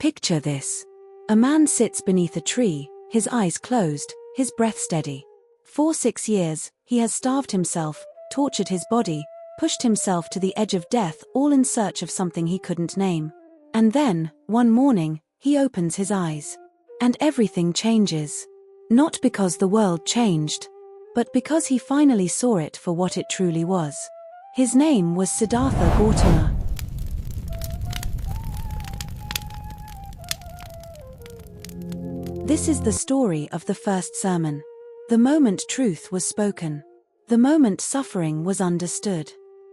Picture this. A man sits beneath a tree, his eyes closed, his breath steady. For 6 years, he has starved himself, tortured his body, pushed himself to the edge of death, all in search of something he couldn't name. And then, one morning, he opens his eyes. And everything changes. Not because the world changed, but because he finally saw it for what it truly was. His name was Siddhartha Gautama. This is the story of the first sermon. The moment truth was spoken. The moment suffering was understood.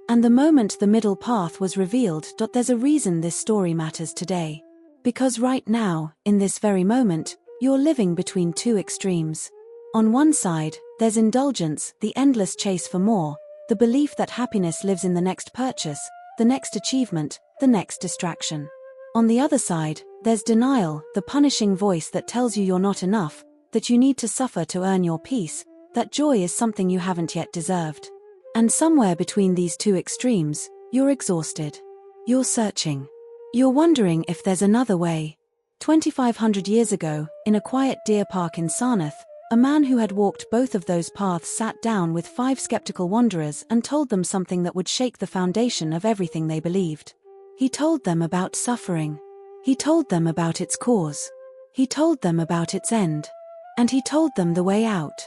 And the moment the middle path was revealed. There's a reason this story matters today. Because right now, in this very moment, you're living between two extremes. On one side, there's indulgence, the endless chase for more, the belief that happiness lives in the next purchase, the next achievement, the next distraction. On the other side, there's denial, the punishing voice that tells you you're not enough, that you need to suffer to earn your peace, that joy is something you haven't yet deserved. And somewhere between these two extremes, you're exhausted. You're searching. You're wondering if there's another way. 2,500 years ago, in a quiet deer park in Sarnath, a man who had walked both of those paths sat down with 5 skeptical wanderers and told them something that would shake the foundation of everything they believed. He told them about suffering. He told them about its cause. He told them about its end. And he told them the way out.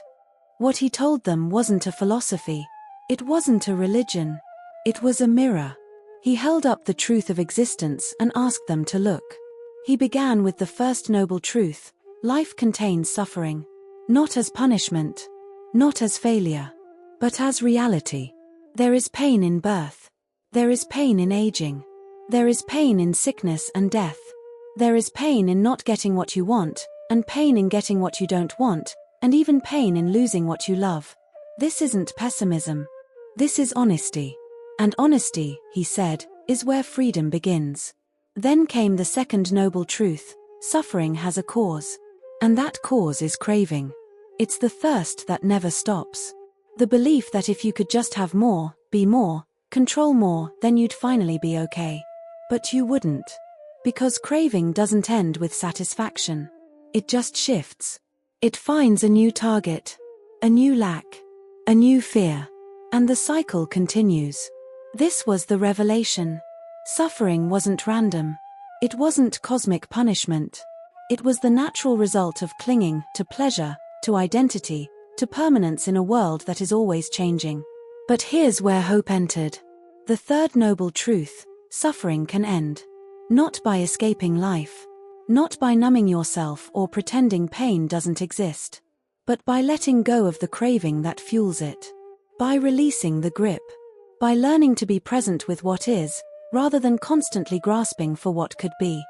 What he told them wasn't a philosophy. It wasn't a religion. It was a mirror. He held up the truth of existence and asked them to look. He began with the first noble truth: life contains suffering. Not as punishment. Not as failure. But as reality. There is pain in birth. There is pain in aging. There is pain in sickness and death. There is pain in not getting what you want, and pain in getting what you don't want, and even pain in losing what you love. This isn't pessimism. This is honesty. And honesty, he said, is where freedom begins. Then came the second noble truth: suffering has a cause. And that cause is craving. It's the thirst that never stops. The belief that if you could just have more, be more, control more, then you'd finally be okay. But you wouldn't. Because craving doesn't end with satisfaction. It just shifts. It finds a new target, a new lack, a new fear. And the cycle continues. This was the revelation. Suffering wasn't random. It wasn't cosmic punishment. It was the natural result of clinging to pleasure, to identity, to permanence in a world that is always changing. But here's where hope entered. The third noble truth: suffering can end. Not by escaping life. Not by numbing yourself or pretending pain doesn't exist. But by letting go of the craving that fuels it. By releasing the grip. By learning to be present with what is, rather than constantly grasping for what could be.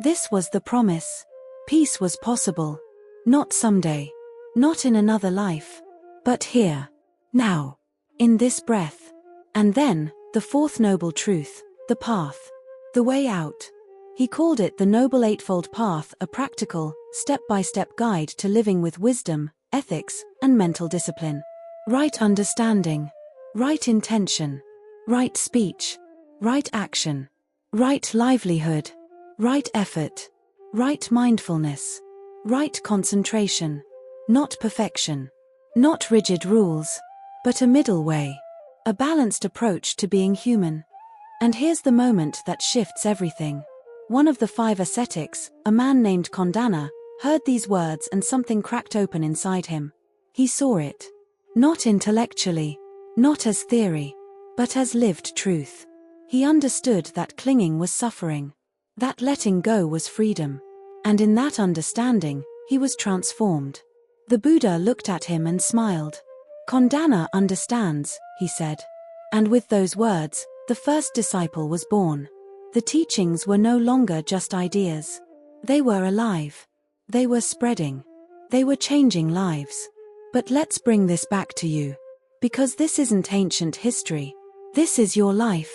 This was the promise. Peace was possible. Not someday. Not in another life. But here. Now. In this breath. And then, the fourth noble truth: the path. The way out. He called it the Noble Eightfold Path, a practical, step-by-step guide to living with wisdom, ethics, and mental discipline. Right understanding. Right intention. Right speech. Right action. Right livelihood. Right effort. Right mindfulness. Right concentration. Not perfection. Not rigid rules. But a middle way. A balanced approach to being human. And here's the moment that shifts everything. One of the 5 ascetics, a man named Kondana, heard these words and something cracked open inside him. He saw it. Not intellectually. Not as theory. But as lived truth. He understood that clinging was suffering. That letting go was freedom. And in that understanding, he was transformed. The Buddha looked at him and smiled. Kondana understands, he said. And with those words, the first disciple was born. The teachings were no longer just ideas. They were alive. They were spreading. They were changing lives. But let's bring this back to you. Because this isn't ancient history. This is your life.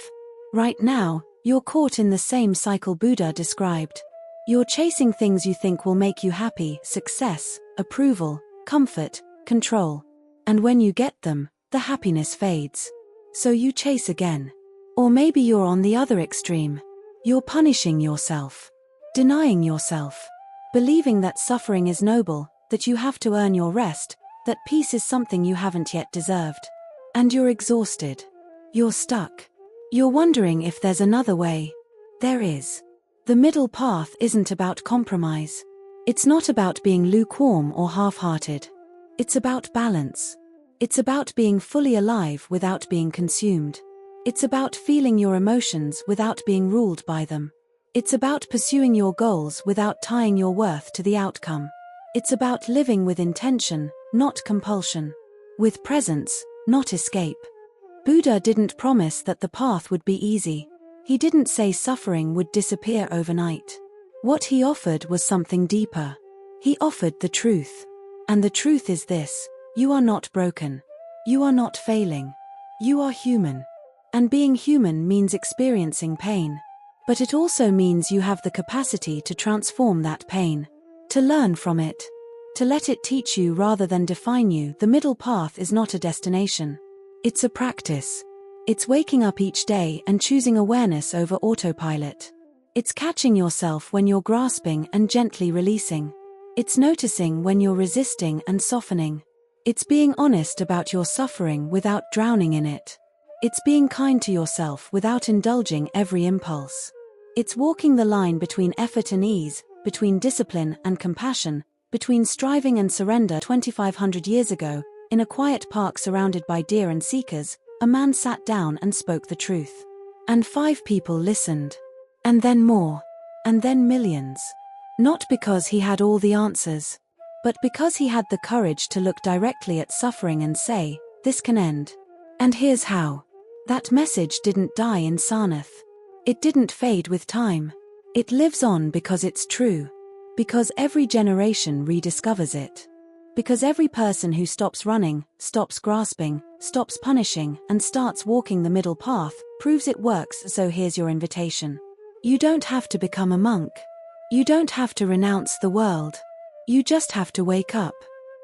Right now, you're caught in the same cycle Buddha described. You're chasing things you think will make you happy: success, approval, comfort, control. And when you get them, the happiness fades. So you chase again. Or maybe you're on the other extreme. You're punishing yourself. denying yourself, believing that suffering is noble, that you have to earn your rest, that peace is something you haven't yet deserved. And you're exhausted. You're stuck. You're wondering if there's another way. There is. The middle path isn't about compromise. It's not about being lukewarm or half-hearted. It's about balance. It's about being fully alive without being consumed. It's about feeling your emotions without being ruled by them. It's about pursuing your goals without tying your worth to the outcome. It's about living with intention, not compulsion. With presence, not escape. Buddha didn't promise that the path would be easy. He didn't say suffering would disappear overnight. What he offered was something deeper. He offered the truth. And the truth is this: you are not broken. You are not failing. You are human. And being human means experiencing pain. But it also means you have the capacity to transform that pain. To learn from it. To let it teach you rather than define you. The middle path is not a destination. It's a practice. It's waking up each day and choosing awareness over autopilot. It's catching yourself when you're grasping and gently releasing. It's noticing when you're resisting and softening. It's being honest about your suffering without drowning in it. It's being kind to yourself without indulging every impulse. It's walking the line between effort and ease, between discipline and compassion, between striving and surrender. 2,500 years ago, in a quiet park surrounded by deer and seekers, a man sat down and spoke the truth. And 5 people listened. And then more. And then millions. Not because he had all the answers, but because he had the courage to look directly at suffering and say, "This can end. And here's how." That message didn't die in Sarnath. It didn't fade with time. It lives on because it's true. Because every generation rediscovers it. Because every person who stops running, stops grasping, stops punishing, and starts walking the middle path, proves it works. So here's your invitation. You don't have to become a monk. You don't have to renounce the world. You just have to wake up.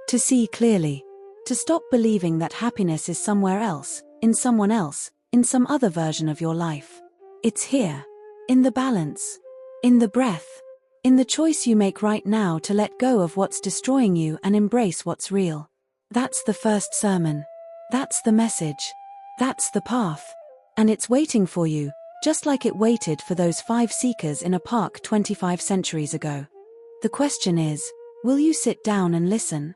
To see clearly. To stop believing that happiness is somewhere else, in someone else, in some other version of your life. It's here. In the balance. In the breath. In the choice you make right now to let go of what's destroying you and embrace what's real. That's the first sermon. That's the message. That's the path. And it's waiting for you, just like it waited for those 5 seekers in a park 25 centuries ago. The question is, will you sit down and listen?